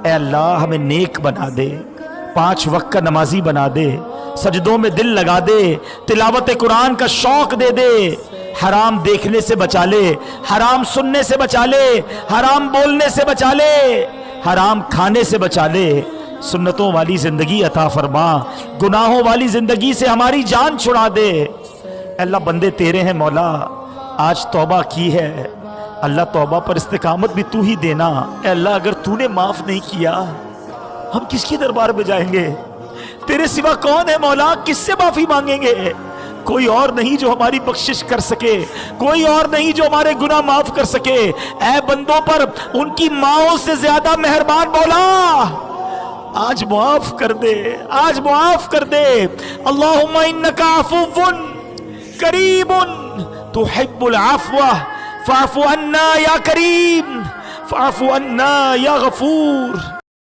اے اللہ ہمیں نیک بنا دے، 5 وقت کا نمازی بنا دے، سجدوں میں دل لگا دے، تلاوت قرآن کا شوق دے دے، حرام دیکھنے سے بچا لے، حرام سننے سے بچا لے، حرام بولنے سے بچا لے، حرام کھانے سے بچا لے، سنتوں والی زندگی عطا فرما، گناہوں والی زندگی سے ہماری جان چھڑا دے۔ اے اللہ بندے تیرے ہیں مولا، آج توبہ کی ہے، اللہ توبہ پر استقامت بھی تو ہی دینا۔ اے اللہ اگر تو نے معاف نہیں کیا ہم کس کے دربار میں جائیں گے؟ تیرے سوا کون ہے مولا؟ کس سے معافی مانگیں گے؟ کوئی اور نہیں جو ہماری بخشش کر سکے، کوئی اور نہیں جو ہمارے گناہ معاف کر سکے۔ اے بندوں پر ان کی ماؤں سے زیادہ مہربان مولا، آج معاف کر دے، آج معاف کر دے۔ اللہم انکا عفو کریم تحب العفو فاعف عنا یا کریم، فاعف عنا یا غفور۔